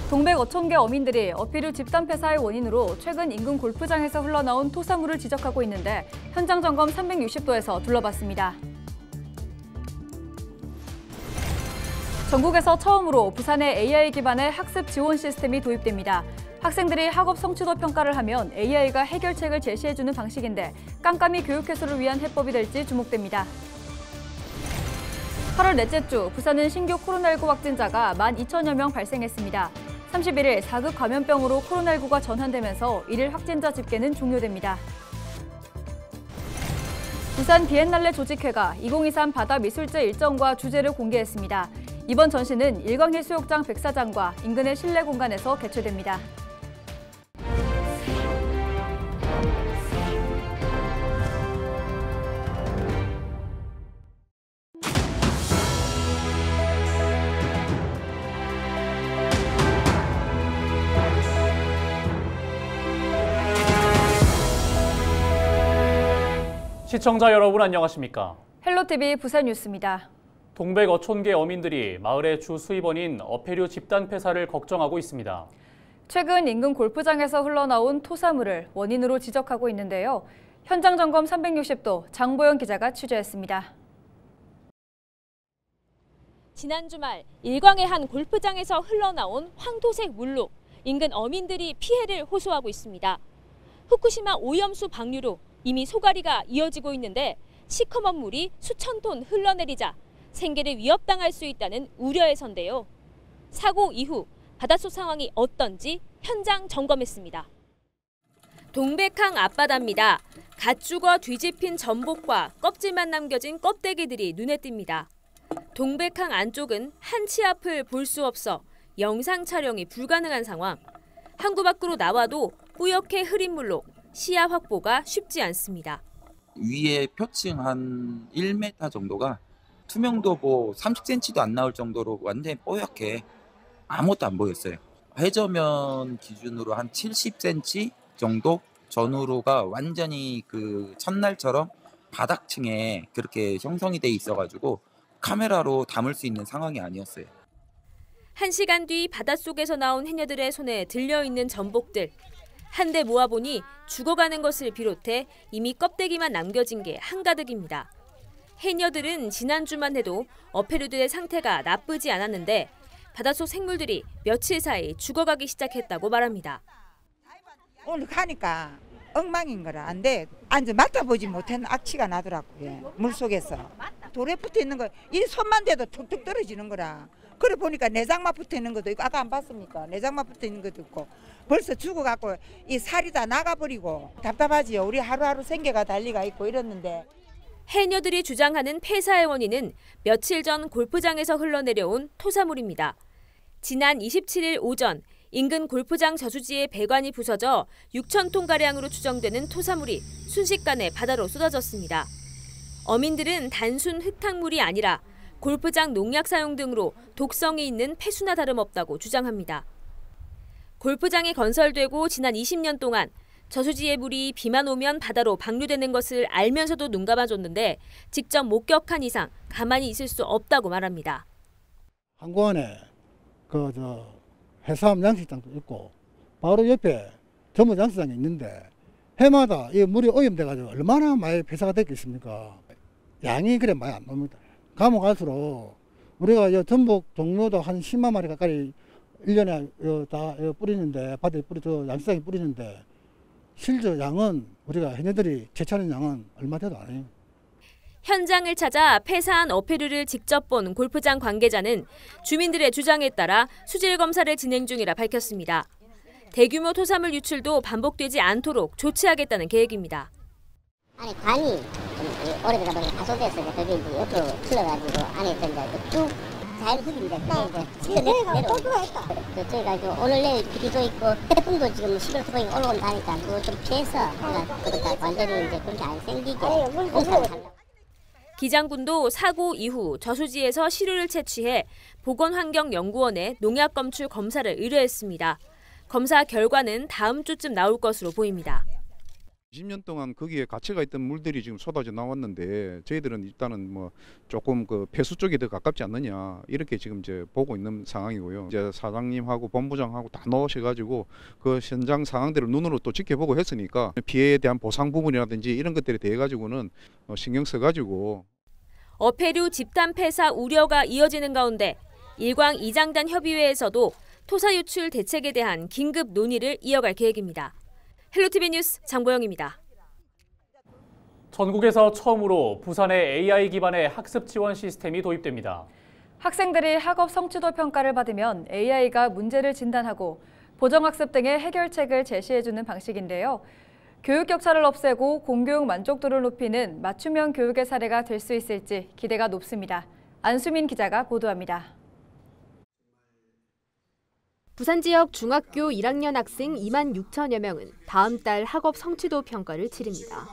동백 어촌계 어민들이 어패류 집단 폐사의 원인으로 최근 인근 골프장에서 흘러나온 토사물을 지적하고 있는데 현장 점검 360도에서 둘러봤습니다. 전국에서 처음으로 부산에 AI 기반의 학습 지원 시스템이 도입됩니다. 학생들이 학업 성취도 평가를 하면 AI가 해결책을 제시해주는 방식인데 깜깜이 교육 해소를 위한 해법이 될지 주목됩니다. 8월 넷째 주 부산은 신규 코로나19 확진자가 12,000여 명 발생했습니다. 31일 4급 감염병으로 코로나19가 전환되면서 1일 확진자 집계는 종료됩니다. 부산 비엔날레 조직회가 2023 바다미술제 일정과 주제를 공개했습니다. 이번 전시는 일광해수욕장 백사장과 인근의 실내 공간에서 개최됩니다. 시청자 여러분 안녕하십니까? 헬로티비 부산 뉴스입니다. 동백 어촌계 어민들이 마을의 주 수입원인 어패류 집단 폐사를 걱정하고 있습니다. 최근 인근 골프장에서 흘러나온 토사물을 원인으로 지적하고 있는데요. 현장 점검 360도 장보영 기자가 취재했습니다. 지난 주말 일광의 한 골프장에서 흘러나온 황토색 물로 인근 어민들이 피해를 호소하고 있습니다. 후쿠시마 오염수 방류로 이미 소가리가 이어지고 있는데 시커먼 물이 수천 톤 흘러내리자 생계를 위협당할 수 있다는 우려에선데요. 사고 이후 바닷속 상황이 어떤지 현장 점검했습니다. 동백항 앞바다입니다. 갓 죽어 뒤집힌 전복과 껍질만 남겨진 껍데기들이 눈에 띕니다. 동백항 안쪽은 한 치 앞을 볼 수 없어 영상 촬영이 불가능한 상황. 항구 밖으로 나와도 뿌옇게 흐린 물로 시야 확보가 쉽지 않습니다. 위에 표층 한 1m 정도가 투명도 뭐 30cm도 안 나올 정도로 완전히 뽀얗게 아무것도 안 보였어요. 해저면 기준으로 한 70cm 정도 전후로가 완전히 그 첫날처럼 바닥층에 그렇게 형성이 돼 있어가지고 카메라로 담을 수 있는 상황이 아니었어요. 1시간 뒤 바닷속에서 나온 해녀들의 손에 들려있는 전복들. 한데 모아보니 죽어가는 것을 비롯해 이미 껍데기만 남겨진 게 한가득입니다. 해녀들은 지난주만 해도 어패류들의 상태가 나쁘지 않았는데 바닷속 생물들이 며칠 사이 죽어가기 시작했다고 말합니다. 오늘 가니까 엉망인 거라 안 돼. 앉아 맡아보지 못한 악취가 나더라고요. 물속에서. 돌에 붙어 있는 거 이 손만 대도 툭툭 떨어지는 거라. 그래 보니까 내장막 붙어 있는 것도 있고 아까 안 봤습니까? 내장막 붙어 있는 것도 있고 벌써 죽어갖고 이 살이 다 나가버리고 답답하지요. 우리 하루하루 생계가 달리가 있고 이랬는데. 해녀들이 주장하는 폐사의 원인은 며칠 전 골프장에서 흘러내려온 토사물입니다. 지난 27일 오전 인근 골프장 저수지의 배관이 부서져 6,000톤가량으로 추정되는 토사물이 순식간에 바다로 쏟아졌습니다. 어민들은 단순 흙탕물이 아니라 골프장 농약 사용 등으로 독성이 있는 폐수나 다름없다고 주장합니다. 골프장이 건설되고 지난 20년 동안 저수지의 물이 비만 오면 바다로 방류되는 것을 알면서도 눈 감아줬는데 직접 목격한 이상 가만히 있을 수 없다고 말합니다. 항구안에 해삼 양식장도 있고 바로 옆에 전문 양식장이 있는데 해마다 이 물이 오염돼가지고 얼마나 많이 폐사가 됐겠습니까? 양이 그래 많이 안 나옵니다. 가면 갈수록 우리가 전복 종류도 한 10만 마리 가까이 1년에 다 뿌리는데 바다에 양식장에 뿌리는데 실제 양은 우리가 해녀들이 채취하는 양은 얼마 돼도 안 해요. 현장을 찾아 폐사한 어패류를 직접 본 골프장 관계자는 주민들의 주장에 따라 수질 검사를 진행 중이라 밝혔습니다. 대규모 토사물 유출도 반복되지 않도록 조치하겠다는 계획입니다. 아니 관이 오래되다 보니까 파손돼서 그게 이제 옆으로 틀어가지고 안에 있던 쭉 자연 흙인데 그게 이제 내려오니까 저희가 이제 오늘 내일 비도 있고 태풍도 지금 11월 태풍이 올라온다니까 그거 좀 피해서 그러니까 완전히 이제 그렇게 안 생기게 공사를 하려고. 기장군도 사고 이후 저수지에서 시료를 채취해 보건환경연구원에 농약 검출 검사를 의뢰했습니다. 검사 결과는 다음 주쯤 나올 것으로 보입니다. 20년 동안 거기에 가치가 있던 물들이 지금 쏟아져 나왔는데 저희들은 일단은 뭐 조금 그 폐수 쪽이 더 가깝지 않느냐 이렇게 지금 이제 보고 있는 상황이고요. 이제 사장님하고 본부장하고 다 넣으셔가지고 그 현장 상황들을 눈으로 또 지켜보고 했으니까 피해에 대한 보상 부분이라든지 이런 것들에 대해 가지고는 신경 써가지고. 어패류 집단 폐사 우려가 이어지는 가운데 일광 이장단 협의회에서도 토사 유출 대책에 대한 긴급 논의를 이어갈 계획입니다. 헬로티비 뉴스 장보영입니다. 전국에서 처음으로 부산에 AI 기반의 학습 지원 시스템이 도입됩니다. 학생들이 학업 성취도 평가를 받으면 AI가 문제를 진단하고 보정학습 등의 해결책을 제시해주는 방식인데요. 교육 격차를 없애고 공교육 만족도를 높이는 맞춤형 교육의 사례가 될 수 있을지 기대가 높습니다. 안수민 기자가 보도합니다. 부산 지역 중학교 1학년 학생 2만 6천여 명은 다음 달 학업 성취도 평가를 치릅니다.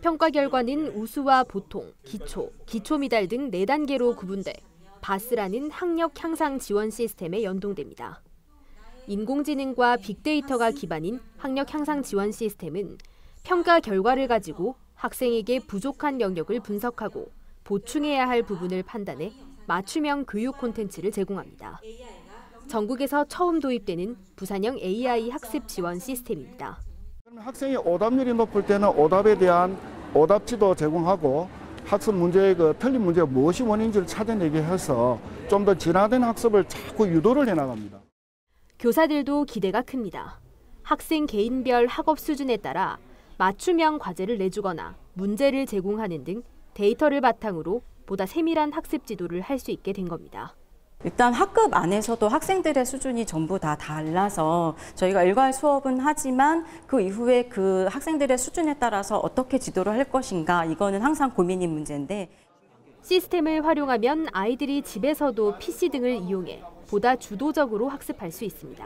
평가 결과는 우수와 보통, 기초 미달 등 4단계로 구분돼 바스라는 학력 향상 지원 시스템에 연동됩니다. 인공지능과 빅데이터가 기반인 학력 향상 지원 시스템은 평가 결과를 가지고 학생에게 부족한 영역을 분석하고 보충해야 할 부분을 판단해 맞춤형 교육 콘텐츠를 제공합니다. 전국에서 처음 도입되는 부산형 AI 학습 지원 시스템입니다. 학생의 오답률이 높을 때는 오답에 대한 오답지도 제공하고 학습 문제의 틀린 문제가 무엇이 원인지를 찾아내게 해서 좀 더 진화된 학습을 자꾸 유도를 해나갑니다. 교사들도 기대가 큽니다. 학생 개인별 학업 수준에 따라 맞춤형 과제를 내주거나 문제를 제공하는 등 데이터를 바탕으로 보다 세밀한 학습 지도를 할 수 있게 된 겁니다. 일단 학급 안에서도 학생들의 수준이 전부 다 달라서 저희가 일괄 수업은 하지만 그 이후에 그 학생들의 수준에 따라서 어떻게 지도를 할 것인가 이거는 항상 고민인 문제인데 시스템을 활용하면 아이들이 집에서도 PC 등을 이용해 보다 주도적으로 학습할 수 있습니다.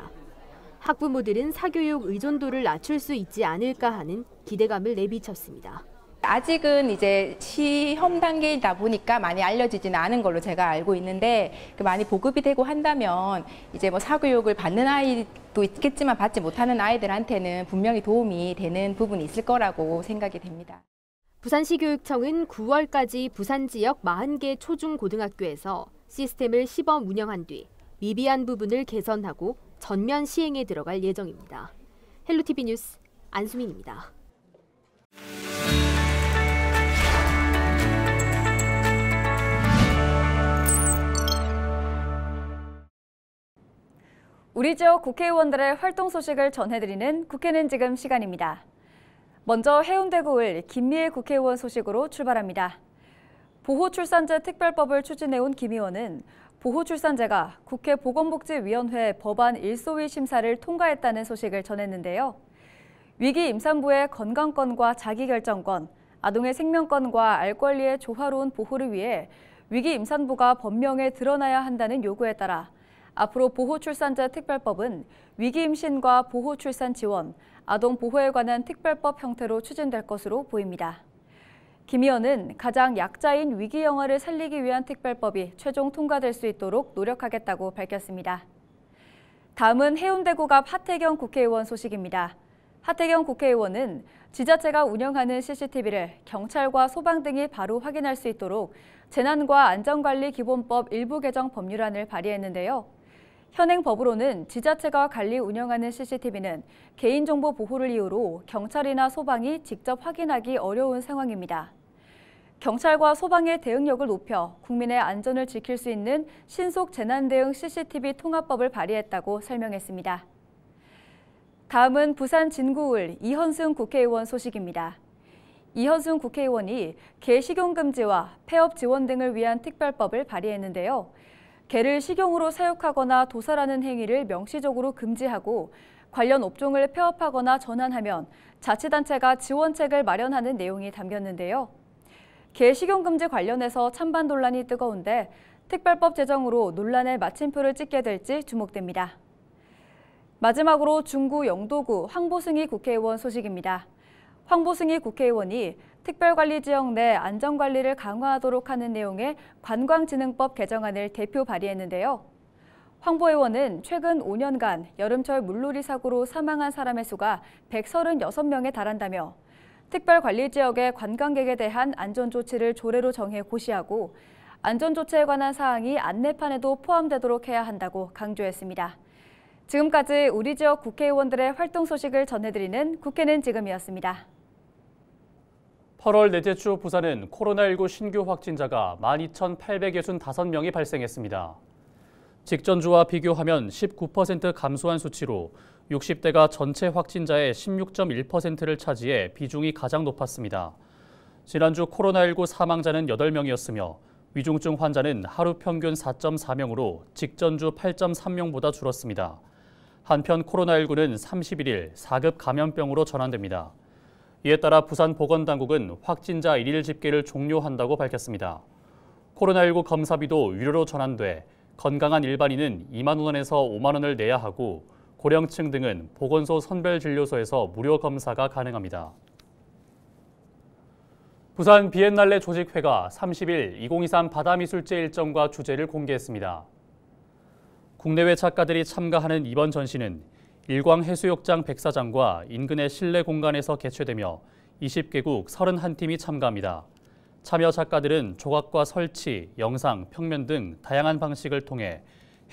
학부모들은 사교육 의존도를 낮출 수 있지 않을까 하는 기대감을 내비쳤습니다. 아직은 이제 시험 단계이다 보니까 많이 알려지지는 않은 걸로 제가 알고 있는데 많이 보급이 되고 한다면 이제 뭐 사교육을 받는 아이도 있겠지만 받지 못하는 아이들한테는 분명히 도움이 되는 부분이 있을 거라고 생각이 됩니다. 부산시교육청은 9월까지 부산 지역 40개 초중고등학교에서 시스템을 시범 운영한 뒤 미비한 부분을 개선하고 전면 시행에 들어갈 예정입니다. 헬로티비 뉴스 안수민입니다. 우리 지역 국회의원들의 활동 소식을 전해드리는 국회는 지금 시간입니다. 먼저 해운대구을 김미애 국회의원 소식으로 출발합니다. 보호출산제 특별법을 추진해온 김 의원은 보호출산제가 국회 보건복지위원회 법안 1소위 심사를 통과했다는 소식을 전했는데요. 위기 임산부의 건강권과 자기결정권, 아동의 생명권과 알 권리의 조화로운 보호를 위해 위기 임산부가 법령에 드러나야 한다는 요구에 따라 앞으로 보호출산제 특별법은 위기 임신과 보호출산 지원, 아동 보호에 관한 특별법 형태로 추진될 것으로 보입니다. 김 의원은 가장 약자인 위기 영아를 살리기 위한 특별법이 최종 통과될 수 있도록 노력하겠다고 밝혔습니다. 다음은 해운대구 갑 하태경 국회의원 소식입니다. 하태경 국회의원은 지자체가 운영하는 CCTV를 경찰과 소방 등이 바로 확인할 수 있도록 재난과 안전관리기본법 일부 개정 법률안을 발의했는데요. 현행 법으로는 지자체가 관리 운영하는 CCTV는 개인정보 보호를 이유로 경찰이나 소방이 직접 확인하기 어려운 상황입니다. 경찰과 소방의 대응력을 높여 국민의 안전을 지킬 수 있는 신속 재난대응 CCTV 통합법을 발의했다고 설명했습니다. 다음은 부산 진구을 이현승 국회의원 소식입니다. 이현승 국회의원이 개 식용 금지와 폐업 지원 등을 위한 특별법을 발의했는데요. 개를 식용으로 사육하거나 도살하는 행위를 명시적으로 금지하고 관련 업종을 폐업하거나 전환하면 자치단체가 지원책을 마련하는 내용이 담겼는데요. 개 식용 금지 관련해서 찬반 논란이 뜨거운데 특별법 제정으로 논란의 마침표를 찍게 될지 주목됩니다. 마지막으로 중구 영도구 황보승희 국회의원 소식입니다. 황보승희 국회의원이 특별관리지역 내 안전관리를 강화하도록 하는 내용의 관광진흥법 개정안을 대표 발의했는데요. 황보 의원은 최근 5년간 여름철 물놀이 사고로 사망한 사람의 수가 136명에 달한다며 특별관리지역의 관광객에 대한 안전조치를 조례로 정해 고시하고 안전조치에 관한 사항이 안내판에도 포함되도록 해야 한다고 강조했습니다. 지금까지 우리 지역 국회의원들의 활동 소식을 전해드리는 국회는 지금이었습니다. 8월 넷째 주 부산은 코로나19 신규 확진자가 12,865명이 발생했습니다. 직전주와 비교하면 19% 감소한 수치로 60대가 전체 확진자의 16.1%를 차지해 비중이 가장 높았습니다. 지난주 코로나19 사망자는 8명이었으며 위중증 환자는 하루 평균 4.4명으로 직전주 8.3명보다 줄었습니다. 한편 코로나19는 31일 4급 감염병으로 전환됩니다. 이에 따라 부산보건당국은 확진자 1일 집계를 종료한다고 밝혔습니다. 코로나19 검사비도 유료로 전환돼 건강한 일반인은 2만 원에서 5만 원을 내야 하고 고령층 등은 보건소 선별진료소에서 무료 검사가 가능합니다. 부산 비엔날레 조직회가 30일 2023 바다미술제 일정과 주제를 공개했습니다. 국내외 작가들이 참가하는 이번 전시는 일광해수욕장 백사장과 인근의 실내 공간에서 개최되며 20개국 31팀이 참가합니다. 참여 작가들은 조각과 설치, 영상, 평면 등 다양한 방식을 통해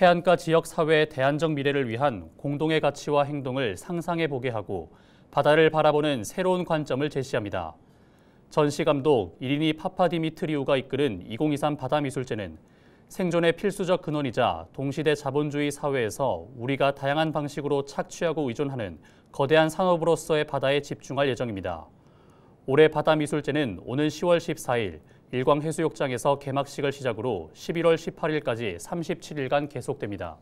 해안가 지역 사회의 대안적 미래를 위한 공동의 가치와 행동을 상상해보게 하고 바다를 바라보는 새로운 관점을 제시합니다. 전시 감독 이리니 파파디미트리우가 이끄는 2023 바다미술제는 생존의 필수적 근원이자 동시대 자본주의 사회에서 우리가 다양한 방식으로 착취하고 의존하는 거대한 산업으로서의 바다에 집중할 예정입니다. 올해 바다미술제는 오는 10월 14일 일광해수욕장에서 개막식을 시작으로 11월 18일까지 37일간 계속됩니다.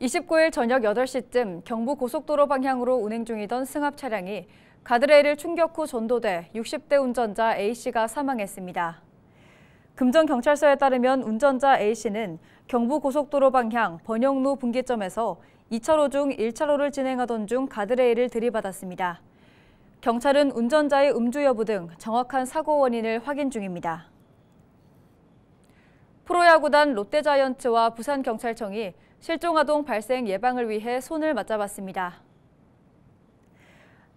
29일 저녁 8시쯤 경부고속도로 방향으로 운행 중이던 승합 차량이 가드레일을 충격 후 전도돼 60대 운전자 A씨가 사망했습니다. 금정경찰서에 따르면 운전자 A씨는 경부고속도로 방향 번영로 분기점에서 2차로 중 1차로를 진행하던 중 가드레일을 들이받았습니다. 경찰은 운전자의 음주 여부 등 정확한 사고 원인을 확인 중입니다. 프로야구단 롯데자이언츠와 부산경찰청이 실종아동 발생 예방을 위해 손을 맞잡았습니다.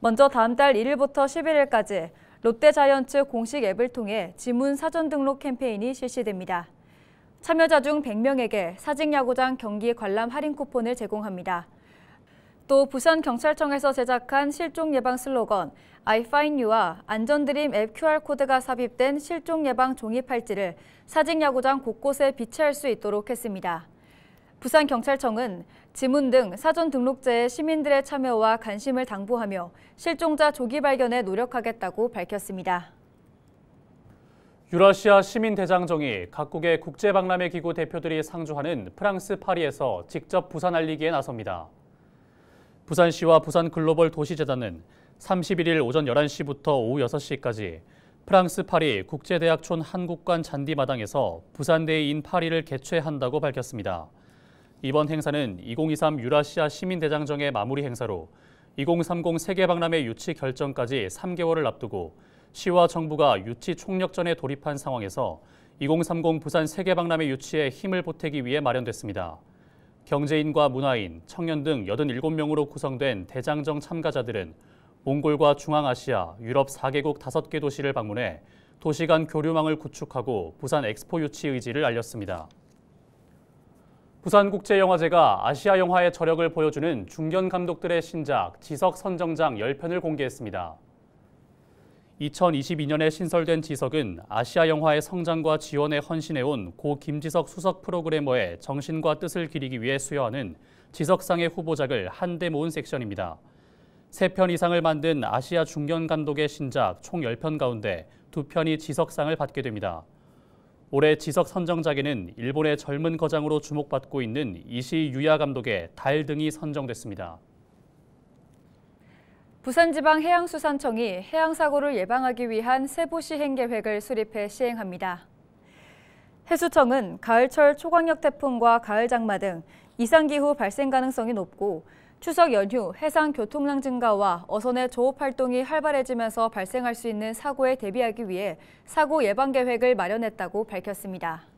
먼저 다음 달 1일부터 11일까지 롯데자이언츠 공식 앱을 통해 지문 사전 등록 캠페인이 실시됩니다. 참여자 중 100명에게 사직야구장 경기 관람 할인 쿠폰을 제공합니다. 또 부산경찰청에서 제작한 실종 예방 슬로건 I find you와 안전드림 앱 QR코드가 삽입된 실종 예방 종이 팔찌를 사직야구장 곳곳에 비치할 수 있도록 했습니다. 부산경찰청은 지문 등 사전 등록제에 시민들의 참여와 관심을 당부하며 실종자 조기 발견에 노력하겠다고 밝혔습니다. 유라시아 시민대장정이 각국의 국제박람회 기구 대표들이 상주하는 프랑스 파리에서 직접 부산 알리기에 나섭니다. 부산시와 부산글로벌도시재단은 31일 오전 11시부터 오후 6시까지 프랑스 파리 국제대학촌 한국관 잔디마당에서 부산데이인 파리를 개최한다고 밝혔습니다. 이번 행사는 2023 유라시아 시민대장정의 마무리 행사로 2030 세계박람회 유치 결정까지 3개월을 앞두고 시와 정부가 유치 총력전에 돌입한 상황에서 2030 부산 세계박람회 유치에 힘을 보태기 위해 마련됐습니다. 경제인과 문화인, 청년 등 87명으로 구성된 대장정 참가자들은 몽골과 중앙아시아, 유럽 4개국 5개 도시를 방문해 도시 간 교류망을 구축하고 부산 엑스포 유치 의지를 알렸습니다. 부산국제영화제가 아시아 영화의 저력을 보여주는 중견 감독들의 신작 지석 선정장 10편을 공개했습니다. 2022년에 신설된 지석은 아시아 영화의 성장과 지원에 헌신해온 고 김지석 수석 프로그래머의 정신과 뜻을 기리기 위해 수여하는 지석상의 후보작을 한데 모은 섹션입니다. 3편 이상을 만든 아시아 중견 감독의 신작 총 10편 가운데 2편이 지석상을 받게 됩니다. 올해 지석 선정작에는 일본의 젊은 거장으로 주목받고 있는 이시 유야 감독의 달 등이 선정됐습니다. 부산지방해양수산청이 해양사고를 예방하기 위한 세부 시행 계획을 수립해 시행합니다. 해수청은 가을철 초강력 태풍과 가을 장마 등 이상기후 발생 가능성이 높고 추석 연휴 해상 교통량 증가와 어선의 조업 활동이 활발해지면서 발생할 수 있는 사고에 대비하기 위해 사고 예방 계획을 마련했다고 밝혔습니다.